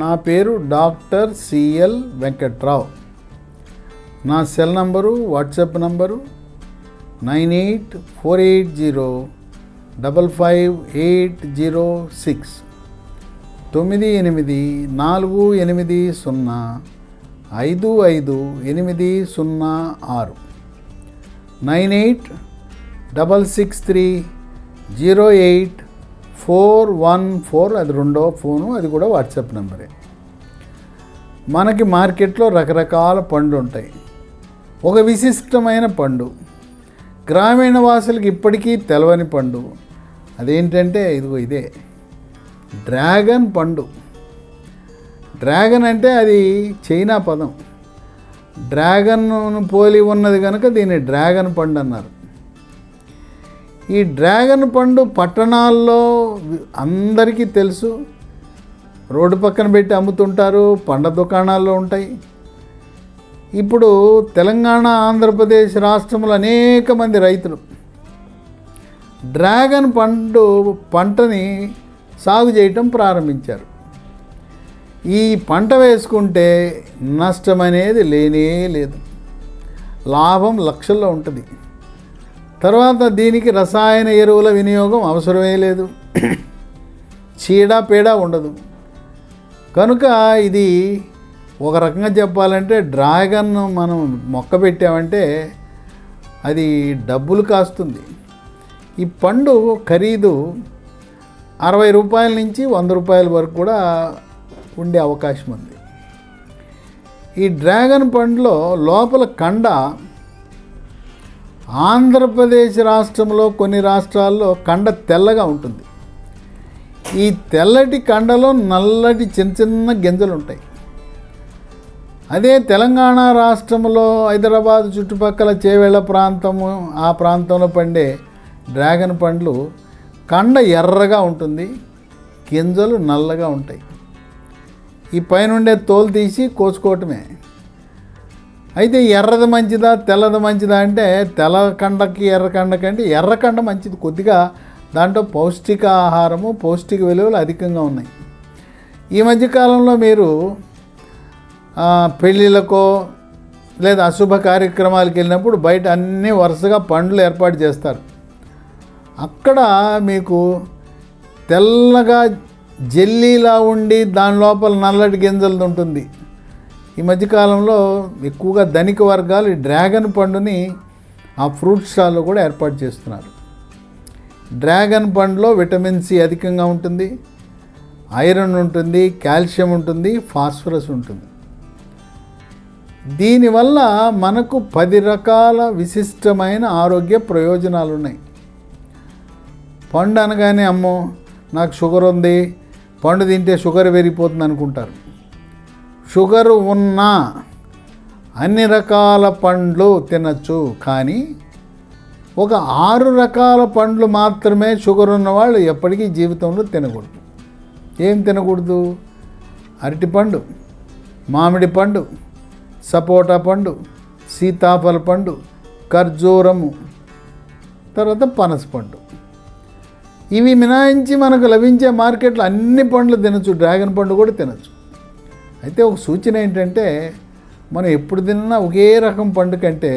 నా పేరు doctor CL Venkatrao. నా సెల్ నంబరు, వాట్సాప్ నంబరు 9848055806 9848055806 9866308414. అది రెండో ఫోను, అది కూడా వాట్సాప్ నెంబరే. మనకి మార్కెట్లో రకరకాల పండ్లు ఉంటాయి. ఒక విశిష్టమైన పండు, గ్రామీణ వాసులకు ఇప్పటికీ తెలవని పండు అదేంటంటే ఇదే డ్రాగన్ పండు. డ్రాగన్ అంటే అది చైనా పదం. డ్రాగన్ను పోలి ఉన్నది కనుక దీన్ని డ్రాగన్ పండు అన్నారు. ఈ డ్రాగన్ పండు పట్టణాల్లో అందరికీ తెలుసు. రోడ్డు పక్కన పెట్టి అమ్ముతుంటారు, పండ్ల దుకాణాల్లో ఉంటాయి. ఇప్పుడు తెలంగాణ, ఆంధ్రప్రదేశ్ రాష్ట్రంలో అనేక మంది రైతులు డ్రాగన్ పంటని సాగు చేయటం ప్రారంభించారు. ఈ పంట వేసుకుంటే నష్టం అనేది లేనే లేదు, లాభం లక్షల్లో ఉంటుంది. తర్వాత దీనికి రసాయన ఎరువుల వినియోగం అవసరమే లేదు, చీడ ఉండదు. కనుక ఇది ఒక రకంగా చెప్పాలంటే డ్రాగన్ మనం మొక్క పెట్టామంటే అది డబ్బులు కాస్తుంది. ఈ పండు ఖరీదు 60 రూపాయల నుంచి 100 రూపాయల వరకు కూడా ఉండే అవకాశం ఉంది. ఈ డ్రాగన్ పండులో లోపల కండ ఆంధ్రప్రదేశ్ రాష్ట్రంలో కొన్ని రాష్ట్రాల్లో కండ తెల్లగా ఉంటుంది. ఈ తెల్లటి కండలో నల్లటి చిన్న గింజలు ఉంటాయి. అదే తెలంగాణ రాష్ట్రంలో హైదరాబాద్ చుట్టుపక్కల చేవేళ్ల ప్రాంతము, ఆ ప్రాంతంలో పండే డ్రాగన్ పండ్లు కండ ఎర్రగా ఉంటుంది, గింజలు నల్లగా ఉంటాయి. ఈ పైనుండే తోలు తీసి కోసుకోవటమే. అయితే ఎర్రది మంచిదా తెల్లది మంచిదా అంటే తెల్ల కండకి ఎర్ర కండ కంటే ఎర్ర కండ మంచిది. కొద్దిగా దాంట్లో పౌష్టిక ఆహారము, పౌష్టిక విలువలు అధికంగా ఉన్నాయి. ఈ మధ్యకాలంలో మీరు పెళ్ళిళ్ళకో లేదా అశుభ కార్యక్రమాలకు వెళ్ళినప్పుడు బయట అన్నీ వరుసగా పండ్లు ఏర్పాటు చేస్తారు. అక్కడ మీకు తెల్లగా జెల్లీలా ఉండి దాని లోపల నల్లటి గింజలు ఉంటుంది. ఈ మధ్యకాలంలో ఎక్కువగా ధనిక వర్గాలు ఈ డ్రాగన్ పండుని ఆ ఫ్రూట్ స్టాల్లో కూడా ఏర్పాటు చేస్తున్నారు. డ్రాగన్ పండులో విటమిన్ సి అధికంగా ఉంటుంది, ఐరన్ ఉంటుంది, కాల్షియం ఉంటుంది, ఫాస్ఫరస్ ఉంటుంది. దీనివల్ల మనకు 10 రకాల విశిష్టమైన ఆరోగ్య ప్రయోజనాలు ఉన్నాయి. పండు అనగానే అమ్మో నాకు షుగర్ ఉంది, పండు తింటే షుగర్ పెరిగిపోతుంది అనుకుంటారు. షుగరు ఉన్న అన్ని రకాల పండ్లు తినచ్చు, కానీ ఒక 6 రకాల పండ్లు మాత్రమే షుగర్ ఉన్నవాళ్ళు ఎప్పటికీ జీవితంలో తినకూడదు. ఏం తినకూడదు? అరటిపండు, మామిడి పండు, సపోటా పండు, సీతాఫల పండు, ఖర్జూరము, తర్వాత పనస పండు. ఇవి మినహాయించి మనకు లభించే మార్కెట్లో అన్ని పండ్లు తినచ్చు, డ్రాగన్ పండు కూడా తినచ్చు. అయితే ఒక సూచన ఏంటంటే మనం ఎప్పుడు తిన్నా ఒకే రకం పండు కంటే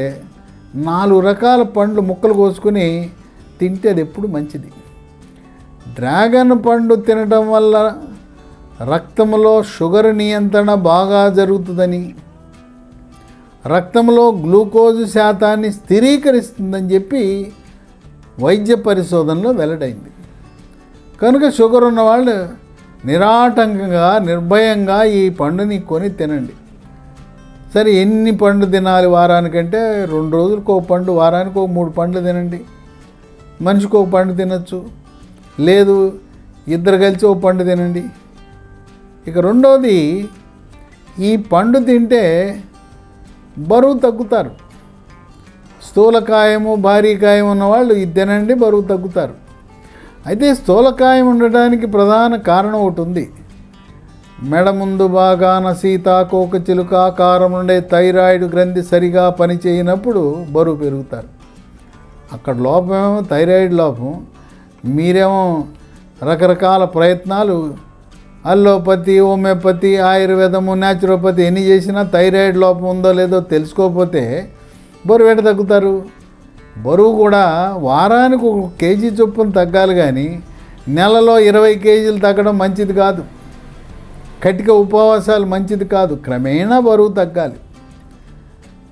4 రకాల పండ్లు ముక్కలు కోసుకుని తింటే అది ఎప్పుడు మంచిది. డ్రాగన్ పండు తినడం వల్ల రక్తంలో షుగర్ నియంత్రణ బాగా జరుగుతుందని, రక్తంలో గ్లూకోజు శాతాన్ని స్థిరీకరిస్తుందని చెప్పి వైద్య పరిశోధనలో వెల్లడైంది. కనుక షుగర్ ఉన్నవాళ్ళు నిరాటంకంగా, నిర్భయంగా ఈ పండుని కొని తినండి. సరే, ఎన్ని పండ్లు తినాలి వారానికంటే 2 రోజులకు ఒక పండు, వారానికి ఒక 3 పండ్లు తినండి. మనిషికి ఒక పండు తినచ్చు, లేదు ఇద్దరు కలిసి ఒక పండు తినండి. ఇక రెండోది, ఈ పండు తింటే బరువు తగ్గుతారు. స్థూలకాయము, భారీకాయం ఉన్నవాళ్ళు ఇది తినండి, బరువు తగ్గుతారు. అయితే స్థూలకాయం ఉండడానికి ప్రధాన కారణం ఒకటి ఉంది. మెడ ముందు భాగాన సీతాకోక చిలుక ఆకారం ఉండే థైరాయిడ్ గ్రంథి సరిగా పనిచేయనప్పుడు బరువు పెరుగుతారు. అక్కడ లోపమేమో థైరాయిడ్ లోపం, మీరేమో రకరకాల ప్రయత్నాలు అల్లోపతి, హోమియోపతి, ఆయుర్వేదము, న్యాచురోపతి ఎన్ని చేసినా థైరాయిడ్ లోపం ఉందో లేదో తెలుసుకోకపోతే బరువు ఎట తగ్గుతారు? బరువు కూడా వారానికి 1 కేజీ చొప్పున తగ్గాలి, కానీ నెలలో 20 కేజీలు తగ్గడం మంచిది కాదు. కటిక ఉపవాసాలు మంచిది కాదు. క్రమేణా బరువు తగ్గాలి.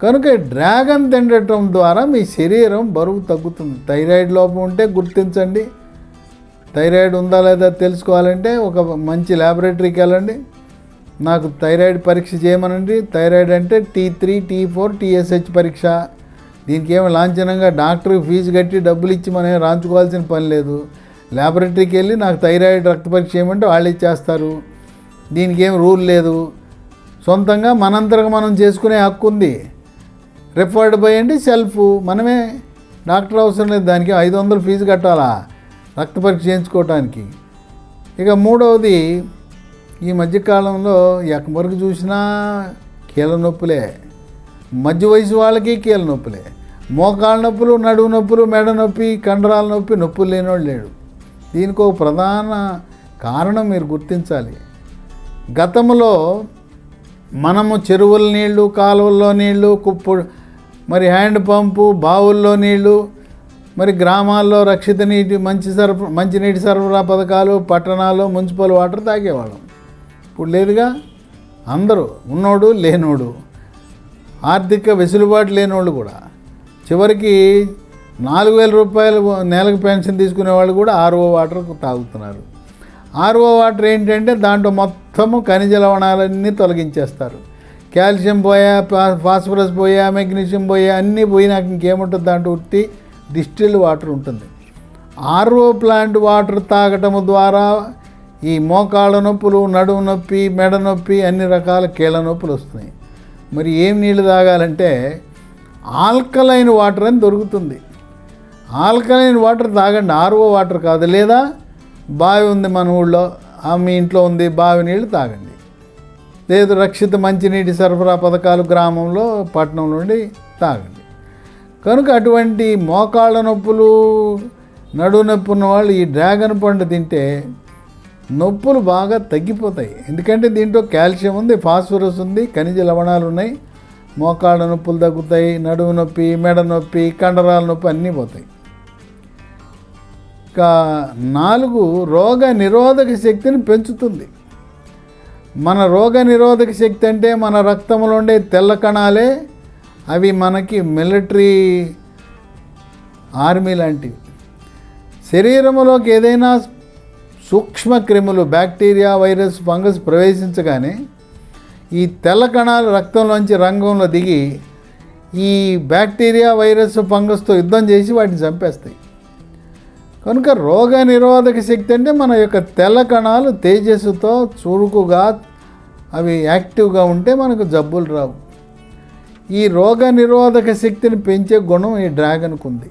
కనుక డ్రాగన్ తినడం ద్వారా మీ శరీరం బరువు తగ్గుతుంది. థైరాయిడ్ లోపం ఉంటే గుర్తించండి. థైరాయిడ్ ఉందా లేదా తెలుసుకోవాలంటే ఒక మంచి ల్యాబొరేటరీకి వెళ్ళండి, నాకు థైరాయిడ్ పరీక్ష చేయమనండి. థైరాయిడ్ అంటే T3, T4, TSH పరీక్ష. దీనికి ఏమి లాంఛనంగా డాక్టర్కి ఫీజు కట్టి డబ్బులు ఇచ్చి మనం రాంచుకోవాల్సిన పని లేదు. ల్యాబొరేటరీకి వెళ్ళి నాకు థైరాయిడ్ రక్త పరీక్ష చేయమంటే వాళ్ళు ఇచ్చేస్తారు. దీనికి ఏం రూల్ లేదు. సొంతంగా మనంతరకు మనం చేసుకునే హక్కు ఉంది. రిఫర్డ్ బై అండి సెల్ఫ్, మనమే, డాక్టర్ అవసరం లేదు. దానికి 500 ఫీజు కట్టాలా రక్త పరీక్ష చేయించుకోవటానికి. ఇక మూడవది, ఈ మధ్యకాలంలో ఎక్కడికి చూసినా కీళ్ళ నొప్పులే. మధ్య వయసు వాళ్ళకి కీళ్ళ నొప్పులే. మోకాళ్ళ నొప్పులు, నడుము నొప్పులు, మెడ నొప్పి, కండరాల నొప్పి, నొప్పులు లేనివాడు లేడు. దీనికి ఒక ప్రధాన కారణం మీరు గుర్తించాలి. గతంలో మనము చెరువుల నీళ్లు, కాలువల్లో నీళ్లు, మరి హ్యాండ్ పంపు, బావుల్లో నీళ్లు, మరి గ్రామాల్లో రక్షిత నీటి మంచినీటి సరఫరా పథకాలు, పట్టణాల్లో మున్సిపల్ వాటర్ తాగేవాళ్ళం. ఇప్పుడు లేదుగా. అందరూ ఉన్నోడు లేనోడు, ఆర్థిక వెసులుబాటు లేనోళ్ళు కూడా, చివరికి 4,000 రూపాయలు నెలకు పెన్షన్ తీసుకునే వాళ్ళు కూడా RO వాటర్ తాగుతున్నారు. RO వాటర్ ఏంటంటే దాంట్లో మొత్తము ఖనిజ లవణాలన్నీ తొలగించేస్తారు. కాల్షియం పోయా, ఫాస్ఫరస్ పోయా, మెగ్నీషియం పోయా, అన్నీ పోయినాక ఇంకేముంటుంది? దాంట్లో ఉట్టి డిస్టిల్డ్ వాటర్ ఉంటుంది. RO ప్లాంట్ వాటర్ తాగటము ద్వారా ఈ మోకాళ్ళ నొప్పులు, నడుము నొప్పి, మెడ నొప్పి, అన్ని రకాల కీళ్ళ నొప్పులు వస్తున్నాయి. మరి ఏం నీళ్ళు తాగాలంటే ఆల్కలైన్ వాటర్ అని దొరుకుతుంది. ఆల్కలైన్ వాటర్ తాగండి, RO వాటర్ కాదు. లేదా బావి ఉంది మన ఊళ్ళో, మీ ఇంట్లో ఉంది, బావి నీళ్ళు తాగండి. లేదు రక్షిత మంచినీటి సరఫరా పథకాలు గ్రామంలో, పట్టణం నుండి తాగండి. కనుక అటువంటి మోకాళ్ళ నొప్పులు, నడువు నొప్పి ఉన్న వాళ్ళు ఈ డ్రాగన్ పండు తింటే నొప్పులు బాగా తగ్గిపోతాయి. ఎందుకంటే దీంట్లో కాల్షియం ఉంది, ఫాస్ఫరస్ ఉంది, ఖనిజ లవణాలు ఉన్నాయి. మోకాళ్ళ నొప్పులు తగ్గుతాయి, నడుము నొప్పి, మెడ నొప్పి, కండరాల నొప్పి అన్నీ పోతాయి. ఇంకా 4, రోగ నిరోధక శక్తిని పెంచుతుంది. మన రోగ నిరోధక శక్తి అంటే మన రక్తంలో ఉండే తెల్ల కణాలే. అవి మనకి మిలిటరీ ఆర్మీ లాంటివి. శరీరంలోకి ఏదైనా సూక్ష్మ క్రిములు, బ్యాక్టీరియా, వైరస్, ఫంగస్ ప్రవేశించగానే ఈ తెల్ల కణాలు రక్తంలోంచి రంగంలో దిగి ఈ బ్యాక్టీరియా, వైరస్, ఫంగస్తో యుద్ధం చేసి వాటిని చంపేస్తాయి. కనుక రోగ నిరోధక శక్తి అంటే మన యొక్క తెల్ల కణాలు తేజస్సుతో చురుకుగా అవి యాక్టివ్గా ఉంటే మనకు జబ్బులు రావు. ఈ రోగ నిరోధక శక్తిని పెంచే గుణం ఈ డ్రాగన్కు ఉంది.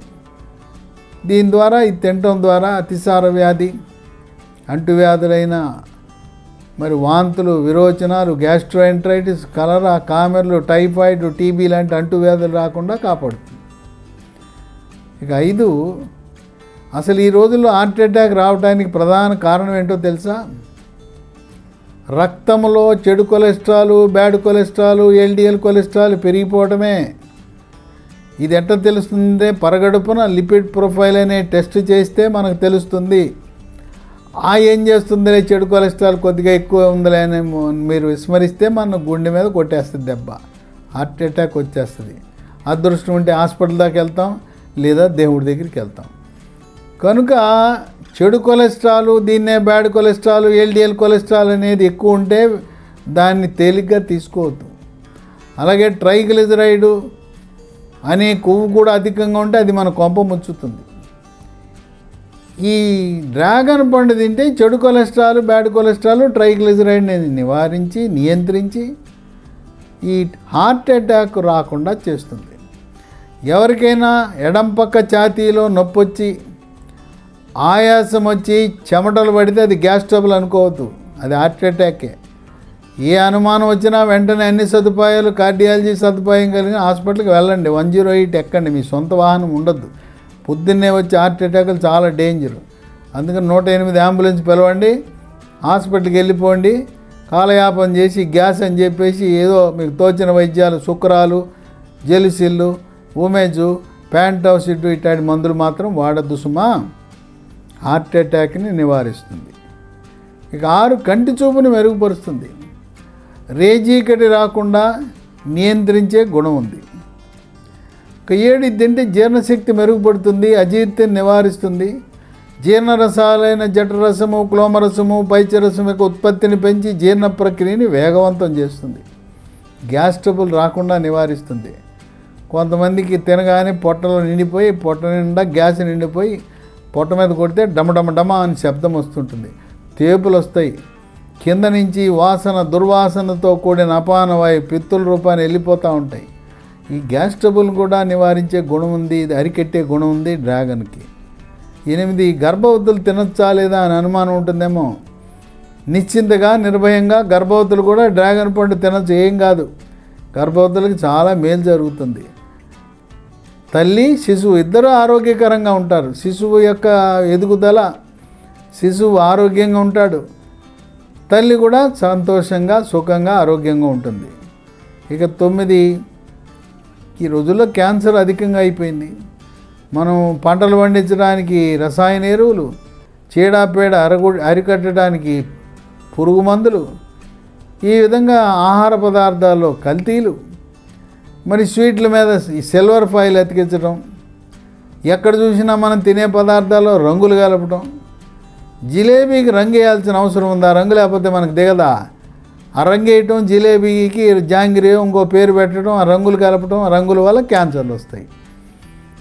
దీని ద్వారా ఇది తినటం ద్వారా అతిసార వ్యాధి, అంటువ్యాధులైన మరి వాంతులు, విరోచనాలు, గ్యాస్ట్రోఎంట్రైటిస్, కలరా, కామెర్లు, టైఫాయిడ్, టీబీ లాంటి అంటువ్యాధులు రాకుండా కాపాడుతుంది. ఇక 5, అసలు ఈ రోజుల్లో హార్ట్ అటాక్ రావడానికి ప్రధాన కారణం ఏంటో తెలుసా? రక్తంలో చెడు cholesterol, bad cholesterol, LDL cholesterol పెరిగిపోవటమే. ఇది ఎట్లా తెలుస్తుందంటే పరగడుపున లిపిడ్ ప్రొఫైల్ అనే టెస్ట్ చేస్తే మనకు తెలుస్తుంది. ఏం చేస్తుందిలే, చెడు కొలెస్ట్రాల్ కొద్దిగా ఎక్కువ ఉందిలే అని మీరు విస్మరిస్తే మన గుండె మీద కొట్టేస్తుంది దెబ్బ, హార్ట్ అటాక్ వచ్చేస్తుంది. అదృష్టం ఉంటే హాస్పిటల్ దాకా వెళ్తాం, లేదా దేవుడి దగ్గరికి వెళ్తాం. కనుక చెడు కొలెస్ట్రాల్, దీన్నే బ్యాడ్ కొలెస్ట్రాల్, LDL కొలెస్ట్రాల్ అనేది ఎక్కువ ఉంటే దాన్ని తేలిగ్గా తీసుకోవద్దు. అలాగే ట్రైగ్లిజరైడ్ అనే కొవ్వు కూడా అధికంగా ఉంటే అది మన కొంప ముచ్చుతుంది. ఈ డ్రాగన్ పండు తింటే చెడు కొలెస్ట్రాల్, బ్యాడ్ కొలెస్ట్రాల్, ట్రైగ్లిజరైడ్ని నివారించి, నియంత్రించి ఈ హార్ట్ అటాక్ రాకుండా చేస్తుంది. ఎవరికైనా ఎడం పక్క ఛాతీలో నొప్పి వచ్చి, ఆయాసం వచ్చి, చెమటలు పడితే అది గ్యాస్ ట్రబుల్ అనుకోవద్దు, అది హార్ట్ అటాకే. ఏ అనుమానం వచ్చినా వెంటనే అన్ని సదుపాయాలు, కార్డియాలజీ సదుపాయం కలిగిన హాస్పిటల్కి వెళ్ళండి. 108 ఎక్కండి, మీ సొంత వాహనం ఉండద్దు. పొద్దున్నే వచ్చి హార్ట్ అటాకులు చాలా డేంజర్. అందుకని 108 అంబులెన్స్ పిలవండి, హాస్పిటల్కి వెళ్ళిపోండి, కాలయాపన చేసి గ్యాస్ అని చెప్పేసి ఏదో మీకు తోచిన వైద్యాలు శుక్రాలు, జెలిసిల్లు, ఉమేజు, ప్యాంటాసిడ్ ఇట్లాంటి మందులు మాత్రం వాడద్దు సుమా. హార్ట్ అటాక్ని నివారిస్తుంది. ఇక 6 కంటి చూపుని మెరుగుపరుస్తుంది. రేజీకటి రాకుండా నియంత్రించే గుణం ఉంది. ఇక 7 తింటే జీర్ణశక్తి మెరుగుపడుతుంది, అజీర్తిని నివారిస్తుంది. జీర్ణరసాలైన జఠరసము, క్లోమరసము, పైచరసము యొక్క ఉత్పత్తిని పెంచి జీర్ణ ప్రక్రియని వేగవంతం చేస్తుంది. గ్యాస్ ట్రబుల్ రాకుండా నివారిస్తుంది. కొంతమందికి తినగానే పొట్టలో నిండిపోయి పొట్ట నిండా గ్యాస్ నిండిపోయి పొట్ట మీద కొడితే డమడమ అని శబ్దం వస్తుంటుంది, తేపులు వస్తాయి, కింద నుంచి వాసన దుర్వాసనతో కూడిన అపానవాయు పిత్తుల రూపాన్ని వెళ్ళిపోతూ ఉంటాయి. ఈ గ్యాస్ ట్రబుల్ కూడా నివారించే గుణం ఉంది, ఇది అరికెట్టే గుణం ఉంది డ్రాగన్కి. 8 గర్భవతులు తినచ్చా లేదా అని అనుమానం ఉంటుందేమో. నిశ్చింతగా నిర్భయంగా గర్భవతులు కూడా డ్రాగన్ పండు తినచ్చు, ఏం కాదు. గర్భవతులకి చాలా మేలు జరుగుతుంది. తల్లి శిశువు ఇద్దరూ ఆరోగ్యకరంగా ఉంటారు. శిశువు యొక్క ఎదుగుదల, శిశువు ఆరోగ్యంగా ఉంటాడు, తల్లి కూడా సంతోషంగా సుఖంగా ఆరోగ్యంగా ఉంటుంది. ఇక 9, ఈ రోజుల్లో క్యాన్సర్ అధికంగా అయిపోయింది. మనం పంటలు పండించడానికి రసాయన ఎరువులు, చీడపేడ అరికట్టడానికి పురుగు మందులు, ఈ విధంగా ఆహార పదార్థాల్లో కల్తీలు, మరి స్వీట్ల మీద ఈ సిల్వర్ ఫాయిల్ అతికించడం, ఎక్కడ చూసినా మనం తినే పదార్థాల్లో రంగులు కలపడం. జిలేబీకి రంగు వేయాల్సిన అవసరం ఉందా? రంగు లేకపోతే మనకు దిగదా? ఆ రంగు వేయటం, జిలేబీకి జాంగిరీ ఇంకో పేరు పెట్టడం, ఆ రంగులు కలపడం, ఆ రంగుల వల్ల క్యాన్సర్లు వస్తాయి.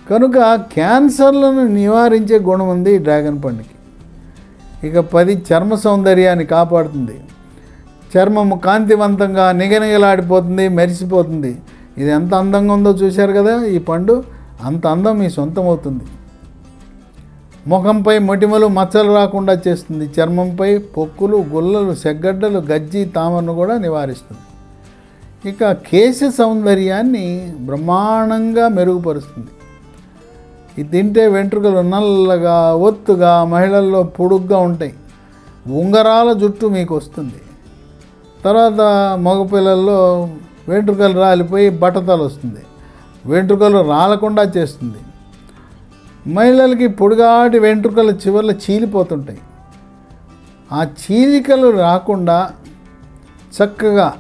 కనుక క్యాన్సర్లను నివారించే గుణం ఉంది ఈ డ్రాగన్ పండుకి. ఇక 10 చర్మ సౌందర్యాన్ని కాపాడుతుంది. చర్మము కాంతివంతంగా నిగనిగలాడిపోతుంది, మెరిసిపోతుంది. ఇది ఎంత అందంగా ఉందో చూశారు కదా, ఈ పండు అంత అందం మీ సొంతం అవుతుంది. ముఖంపై మొటిమలు మచ్చలు రాకుండా చేస్తుంది. చర్మంపై పొక్కులు, గుల్లలు, సెగ్గడ్డలు, గజ్జి, తామరను కూడా నివారిస్తుంది. ఇక కేశ సౌందర్యాన్ని బ్రహ్మాండంగా మెరుగుపరుస్తుంది. ఇది తింటే వెంట్రుకలు నల్లగా ఒత్తుగా మహిళల్లో పొడుగ్గా ఉంటాయి. ఉంగరాల జుట్టు మీకు వస్తుంది. తర్వాత మగపిల్లల్లో వెంట్రుకలు రాలిపోయి బట్టతలు వస్తుంది. వెంట్రుకలు రాలకుండా చేస్తుంది. మహిళలకి పొడుగాటి వెంట్రుకల చివర్లు చీలిపోతుంటాయి. ఆ చీలికలు రాకుండా చక్కగా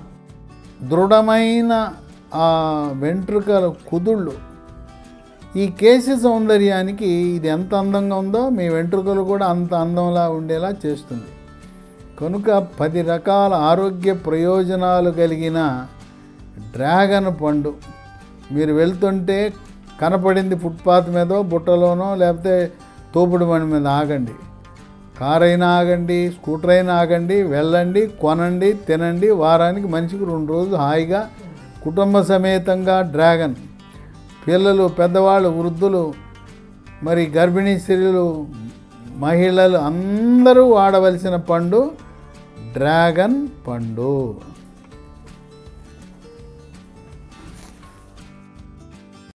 దృఢమైన ఆ వెంట్రుకల కుదుళ్ళు, ఈ కేశ సౌందర్యానికి ఇది ఎంత అందంగా ఉందో మీ వెంట్రుకలు కూడా అంత అందంలా ఉండేలా చేస్తుంది. కనుక 10 రకాల ఆరోగ్య ప్రయోజనాలు కలిగిన డ్రాగన్ పండు మీరు వెళ్తుంటే కనపడింది ఫుట్పాత్ మీదో బుట్టలోనో లేకపోతే తోపుడు బండి మీద ఆగండి. కార్ అయినా ఆగండి, స్కూటర్ అయినా ఆగండి, వెళ్ళండి, కొనండి, తినండి. వారానికి మనిషికి 2 రోజులు హాయిగా కుటుంబ సమేతంగా డ్రాగన్, పిల్లలు, పెద్దవాళ్ళు, వృద్ధులు, మరి గర్భిణీ స్త్రీలు, మహిళలు అందరూ వాడవలసిన పండు డ్రాగన్ పండు.